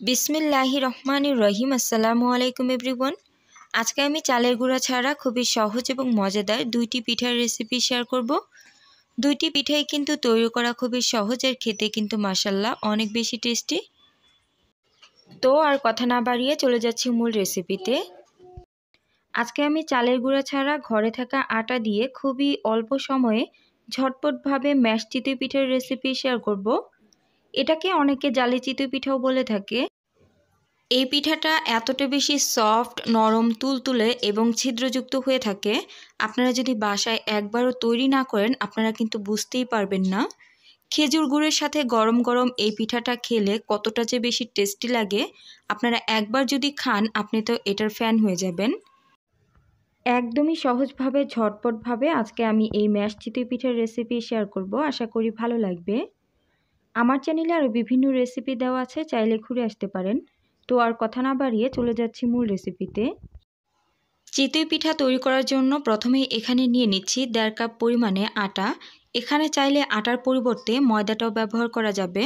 বিসমিল্লাহির রহমানির রহিম। আসসালামু আলাইকুম এভরিওয়ান। আজকে আমি চালের গুঁড়া ছাড়া খুবই সহজ এবং মজাদার দুইটি পিঠার রেসিপি শেয়ার করব। দুইটি পিঠাই কিন্তু তৈরি করা খুবই সহজ আর খেতে কিন্তু মাশাআল্লাহ অনেক বেশি টেস্টি। তো আর কথা না বাড়িয়ে চলে যাচ্ছি মূল রেসিপিতে। আজকে আমি চালের গুঁড়া ছাড়া ঘরে থাকা আটা দিয়ে খুবই অল্প সময়ে ঝটপটভাবে ম্যাশ চিতই পিঠার রেসিপি শেয়ার করব। এটাকে অনেকে জালি চিতই পিঠাও বলে থাকে। এই পিঠাটা এতটা বেশি সফট, নরম, তুলতুলে এবং ছিদ্রযুক্ত হয়ে থাকে, আপনারা যদি বাসায় একবারও তৈরি না করেন আপনারা কিন্তু বুঝতেই পারবেন না খেজুর গুড়ের সাথে গরম গরম এই পিঠাটা খেলে কতটা যে বেশি টেস্টি লাগে। আপনারা একবার যদি খান আপনি তো এটার ফ্যান হয়ে যাবেন। একদমই সহজভাবে ঝটপটভাবে আজকে আমি এই ম্যাশ চিতই পিঠার রেসিপি শেয়ার করব। আশা করি ভালো লাগবে। আমার চ্যানেলে আরও বিভিন্ন রেসিপি দেওয়া আছে, চাইলে ঘুরে আসতে পারেন। তো আর কথা না বাড়িয়ে চলে যাচ্ছি মূল রেসিপিতে। চিতই পিঠা তৈরি করার জন্য প্রথমেই এখানে নিয়ে নিচ্ছি 1.5 কাপ পরিমাণে আটা। এখানে চাইলে আটার পরিবর্তে ময়দাটাও ব্যবহার করা যাবে।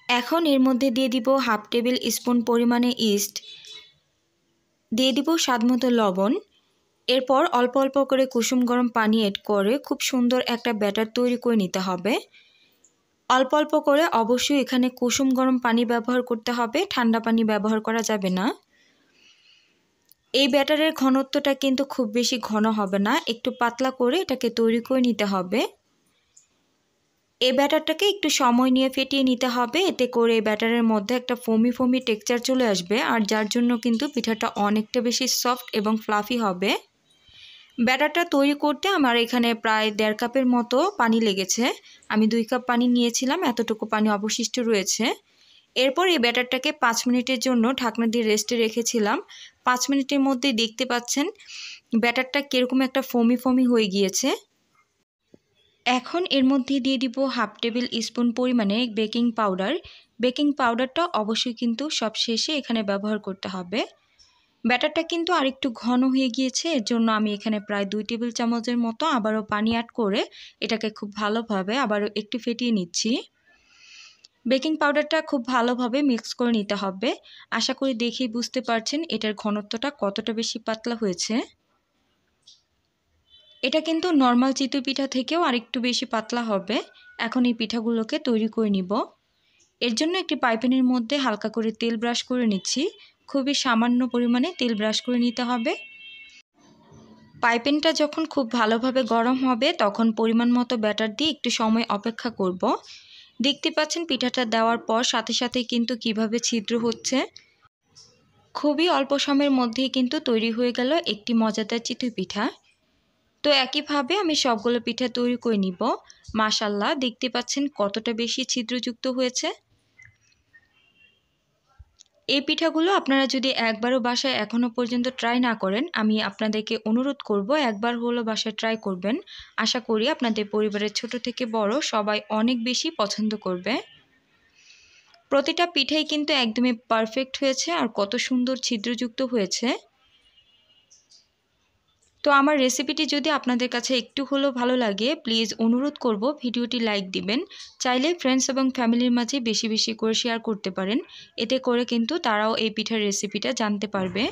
এখন এর মধ্যে দিয়ে দিব 1/2 টেবিল স্পুন পরিমাণে ইস্ট, দিয়ে দিব স্বাদমতো লবণ। এরপর অল্প অল্প করে কুসুম গরম পানি এড করে খুব সুন্দর একটা ব্যাটার তৈরি করে নিতে হবে। অল্প অল্প করে অবশ্যই এখানে কুসুম গরম পানি ব্যবহার করতে হবে, ঠান্ডা পানি ব্যবহার করা যাবে না। এই ব্যাটারের ঘনত্বটা কিন্তু খুব বেশি ঘন হবে না, একটু পাতলা করে এটাকে তৈরি করে নিতে হবে। এই ব্যাটারটাকে একটু সময় নিয়ে ফেটিয়ে নিতে হবে, এতে করে এই ব্যাটারের মধ্যে একটা ফোমি ফোমি টেক্সচার চলে আসবে, আর যার জন্য কিন্তু পিঠাটা অনেকটা বেশি সফট এবং ফ্লাফি হবে। ব্যাটারটা তৈরি করতে আমার এখানে প্রায় 1.5 কাপের মতো পানি লেগেছে। আমি 2 কাপ পানি নিয়েছিলাম, এতটুকু পানি অবশিষ্ট রয়েছে। এরপর এই ব্যাটারটাকে 5 মিনিটের জন্য ঢাকনা দিয়ে রেস্টে রেখেছিলাম। 5 মিনিটের মধ্যেই দেখতে পাচ্ছেন ব্যাটারটা কীরকম একটা ফোমি ফোমি হয়ে গিয়েছে। এখন এর মধ্যে দিয়ে দিব 1/2 টেবিল স্পুন পরিমাণে বেকিং পাউডার। বেকিং পাউডারটা অবশ্যই কিন্তু সব শেষে এখানে ব্যবহার করতে হবে। ব্যাটারটা কিন্তু আরেকটু ঘন হয়ে গিয়েছে, এর জন্য আমি এখানে প্রায় 2 টেবিল চামচের মতো আবারও পানি অ্যাড করে এটাকে খুব ভালোভাবে আবারও একটু ফেটিয়ে নিচ্ছি। বেকিং পাউডারটা খুব ভালোভাবে মিক্স করে নিতে হবে। আশা করি দেখেই বুঝতে পারছেন এটার ঘনত্বটা কতটা বেশি পাতলা হয়েছে। এটা কিন্তু নর্মাল চিতই পিঠা থেকেও আরেকটু বেশি পাতলা হবে। এখন এই পিঠাগুলোকে তৈরি করে নিব। এর জন্য একটি পাইপ্যানের মধ্যে হালকা করে তেল ব্রাশ করে নিচ্ছি। খুবই সামান্য পরিমাণে তেল ব্রাশ করে নিতে হবে। পাইপ্যানটা যখন খুব ভালোভাবে গরম হবে তখন পরিমাণ মতো ব্যাটার দিয়ে একটু সময় অপেক্ষা করব। দেখতে পাচ্ছেন পিঠাটা দেওয়ার পর সাথে সাথে কিন্তু কিভাবে ছিদ্র হচ্ছে। খুবই অল্প সময়ের মধ্যেই কিন্তু তৈরি হয়ে গেল একটি মজাদার চিতই পিঠা। তো একইভাবে আমি সবগুলো পিঠা তৈরি করে নিব। মাশাআল্লাহ, দেখতে পাচ্ছেন কতটা বেশি ছিদ্রযুক্ত হয়েছে। এই পিঠাগুলো আপনারা যদি একবারও বাসায় এখনও পর্যন্ত ট্রাই না করেন, আমি আপনাদেরকে অনুরোধ করব একবার হলো বাসায় ট্রাই করবেন। আশা করি আপনাদের পরিবারের ছোট থেকে বড় সবাই অনেক বেশি পছন্দ করবে। প্রতিটা পিঠাই কিন্তু একদমই পারফেক্ট হয়েছে আর কত সুন্দর ছিদ্রযুক্ত হয়েছে। তো আমার রেসিপিটি যদি আপনাদের কাছে একটু হলেও ভালো লাগে প্লিজ অনুরোধ করব ভিডিওটি লাইক দিবেন। চাইলে ফ্রেন্ডস এবং ফ্যামিলির মাঝে বেশি বেশি করে শেয়ার করতে পারেন, এতে করে কিন্তু তারাও এই পিঠার রেসিপিটা জানতে পারবে।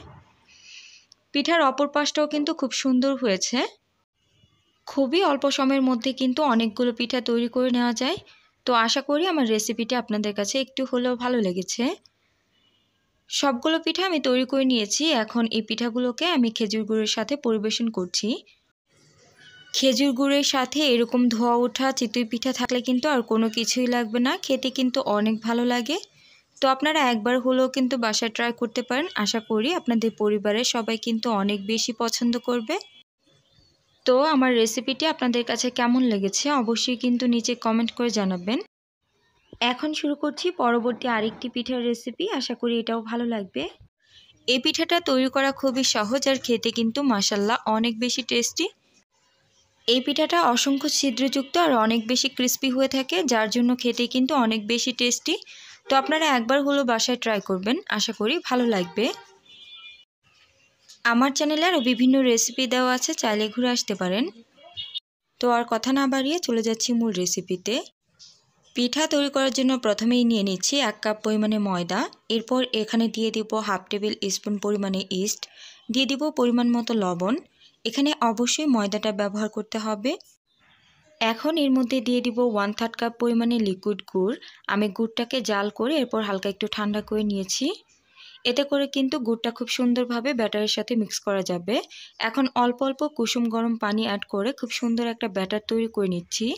পিঠার অপর পাশটাও কিন্তু খুব সুন্দর হয়েছে। খুবই অল্প সময়ের মধ্যে কিন্তু অনেকগুলো পিঠা তৈরি করে নেওয়া যায়। তো আশা করি আমার রেসিপিটি আপনাদের কাছে একটু হলেও ভালো লেগেছে। সবগুলো পিঠা আমি তৈরি করে নিয়েছি। এখন এই পিঠাগুলোকে আমি খেজুর গুড়ের সাথে পরিবেশন করছি। খেজুর গুড়ের সাথে এরকম ধোয়া ওঠা চিতই পিঠা থাকলে কিন্তু আর কোনো কিছুই লাগবে না, খেতে কিন্তু অনেক ভালো লাগে। তো আপনারা একবার হলেও কিন্তু বাসায় ট্রাই করতে পারেন। আশা করি আপনাদের পরিবারের সবাই কিন্তু অনেক বেশি পছন্দ করবে। তো আমার রেসিপিটি আপনাদের কাছে কেমন লেগেছে অবশ্যই কিন্তু নিচে কমেন্ট করে জানাবেন। এখন শুরু করছি পরবর্তী আরেকটি পিঠার রেসিপি। আশা করি এটাও ভালো লাগবে। এই পিঠাটা তৈরি করা খুবই সহজ আর খেতে কিন্তু মাশাআল্লাহ অনেক বেশি টেস্টি। এই পিঠাটা অসংখ্য ছিদ্রযুক্ত আর অনেক বেশি ক্রিস্পি হয়ে থাকে, যার জন্য খেতে কিন্তু অনেক বেশি টেস্টি। তো আপনারা একবার হলো বাসায় ট্রাই করবেন, আশা করি ভালো লাগবে। আমার চ্যানেলে আরও বিভিন্ন রেসিপি দেওয়া আছে, চাইলে ঘুরে আসতে পারেন। তো আর কথা না বাড়িয়ে চলে যাচ্ছি মূল রেসিপিতে। পিঠা তৈরি করার জন্য প্রথমেই নিয়ে নিচ্ছি 1 কাপ পরিমাণে ময়দা। এরপর এখানে দিয়ে দিব হাফ টেবিল স্পুন পরিমাণে ইস্ট, দিয়ে দিব পরিমাণ মতো লবণ। এখানে অবশ্যই ময়দাটা ব্যবহার করতে হবে। এখন এর মধ্যে দিয়ে দিব 1/3 কাপ পরিমাণে লিকুইড গুড়। আমি গুড়টাকে জাল করে এরপর হালকা একটু ঠান্ডা করে নিয়েছি। এতে করে কিন্তু গুড়টা খুব সুন্দরভাবে ব্যাটারের সাথে মিক্স করা যাবে। এখন অল্প অল্প কুসুম গরম পানি অ্যাড করে খুব সুন্দর একটা ব্যাটার তৈরি করে নিচ্ছি।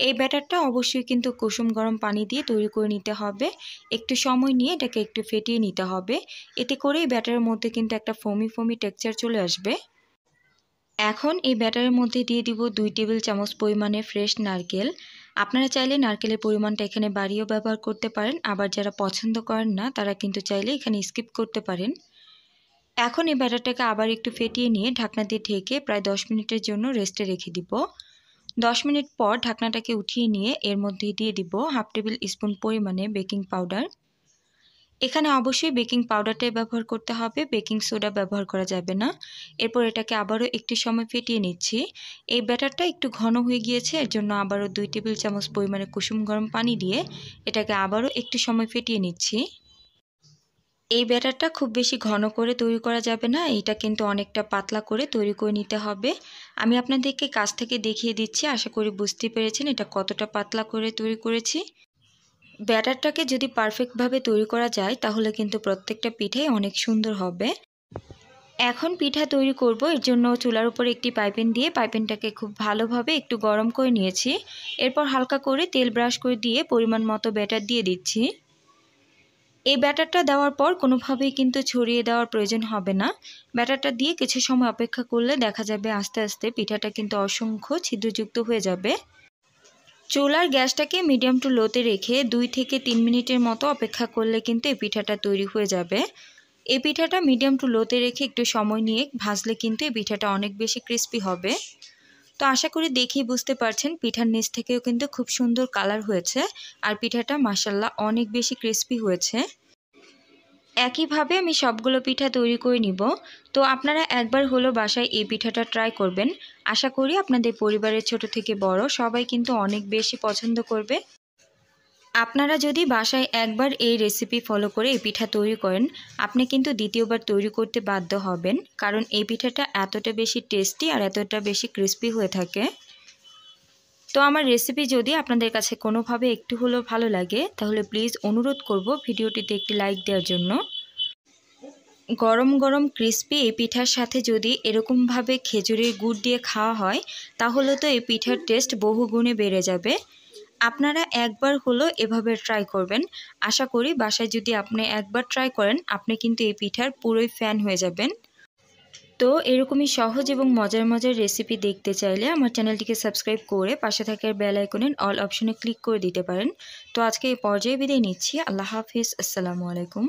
এই ব্যাটারটা অবশ্যই কিন্তু কুসুম গরম পানি দিয়ে তৈরি করে নিতে হবে। একটু সময় নিয়ে এটাকে একটু ফেটিয়ে নিতে হবে। এতে করে এই ব্যাটারের মধ্যে কিন্তু একটা ফোমি ফোমি টেক্সচার চলে আসবে। এখন এই ব্যাটারের মধ্যে দিয়ে দিব 2 টেবিল চামচ পরিমাণে ফ্রেশ নারকেল। আপনারা চাইলে নারকেলের পরিমাণটা এখানে বাড়িয়েও ব্যবহার করতে পারেন, আবার যারা পছন্দ করেন না তারা কিন্তু চাইলে এখানে স্কিপ করতে পারেন। এখন এই ব্যাটারটাকে আবার একটু ফেটিয়ে নিয়ে ঢাকনা দিয়ে ঢেকে প্রায় 10 মিনিটের জন্য রেস্টে রেখে দিব। 10 মিনিট পর ঢাকনাটাকে উঠিয়ে নিয়ে এর মধ্যে দিয়ে দিব হাফ টেবিল স্পুন পরিমাণে বেকিং পাউডার। এখানে অবশ্যই বেকিং পাউডারটাই ব্যবহার করতে হবে, বেকিং সোডা ব্যবহার করা যাবে না। এরপর এটাকে আবারও একটু সময় ফেটিয়ে নিচ্ছি। এই ব্যাটারটা একটু ঘন হয়ে গিয়েছে, এর জন্য আবারও 2 টেবিল চামচ পরিমাণে কুসুম গরম পানি দিয়ে এটাকে আবারও একটু সময় ফেটিয়ে নিচ্ছি। এই ব্যাটারটা খুব বেশি ঘন করে তৈরি করা যাবে না, এটা কিন্তু অনেকটা পাতলা করে তৈরি করে নিতে হবে। আমি আপনাদেরকে কাছ থেকে দেখিয়ে দিচ্ছি, আশা করি বুঝতে পেরেছেন এটা কতটা পাতলা করে তৈরি করেছি। ব্যাটারটাকে যদি পারফেক্টভাবে তৈরি করা যায় তাহলে কিন্তু প্রত্যেকটা পিঠাই অনেক সুন্দর হবে। এখন পিঠা তৈরি করব, এর জন্য চুলার উপর একটি পাইপেন দিয়ে পাইপেনটাকে খুব ভালোভাবে একটু গরম করে নিয়েছি। এরপর হালকা করে তেল ব্রাশ করে দিয়ে পরিমাণ মতো ব্যাটার দিয়ে দিচ্ছি। এই ব্যাটারটা দেওয়ার পর কোনোভাবেই কিন্তু ছড়িয়ে দেওয়ার প্রয়োজন হবে না। ব্যাটারটা দিয়ে কিছু সময় অপেক্ষা করলে দেখা যাবে আস্তে আস্তে পিঠাটা কিন্তু অসংখ্য ছিদ্রযুক্ত হয়ে যাবে। চুলার গ্যাসটাকে মিডিয়াম টু লোতে রেখে 2 থেকে 3 মিনিটের মতো অপেক্ষা করলে কিন্তু এই পিঠাটা তৈরি হয়ে যাবে। এই পিঠাটা মিডিয়াম টু লোতে রেখে একটু সময় নিয়ে ভাজলে কিন্তু এই পিঠাটা অনেক বেশি ক্রিস্পি হবে। তো আশা করি দেখেই বুঝতে পারছেন পিঠার নিচ থেকেও কিন্তু খুব সুন্দর কালার হয়েছে আর পিঠাটা মাশাআল্লাহ অনেক বেশি ক্রিস্পি হয়েছে। একইভাবে আমি সবগুলো পিঠা তৈরি করে নিব। তো আপনারা একবার হলো বাসায় এই পিঠাটা ট্রাই করবেন। আশা করি আপনাদের পরিবারের ছোট থেকে বড় সবাই কিন্তু অনেক বেশি পছন্দ করবে। আপনারা যদি বাসায় একবার এই রেসিপি ফলো করে এই পিঠা তৈরি করেন, আপনি কিন্তু দ্বিতীয়বার তৈরি করতে বাধ্য হবেন, কারণ এই পিঠাটা এতটা বেশি টেস্টি আর এতটা বেশি ক্রিস্পি হয়ে থাকে। তো আমার রেসিপি যদি আপনাদের কাছে কোনোভাবে একটু হলেও ভালো লাগে তাহলে প্লিজ অনুরোধ করব ভিডিওটিতে একটি লাইক দেওয়ার জন্য। গরম গরম ক্রিস্পি এই পিঠার সাথে যদি এরকমভাবে খেজুরের গুড় দিয়ে খাওয়া হয় তাহলে তো এই পিঠার টেস্ট বহুগুণে বেড়ে যাবে। আপনারা একবার হলো এভাবে ট্রাই করবেন। আশা করি বাসায় যদি আপনি একবার ট্রাই করেন আপনি কিন্তু এই পিঠার পুরোই ফ্যান হয়ে যাবেন। তো এরকমই সহজ এবং মজার মজার রেসিপি দেখতে চাইলে আমার চ্যানেলটিকে সাবস্ক্রাইব করে পাশে থাকার বেল আইকনের অল অপশনে ক্লিক করে দিতে পারেন। তো আজকে এই পর্যায়ে বিদায় নিচ্ছি। আল্লাহ হাফিজ, আসসালামু আলাইকুম।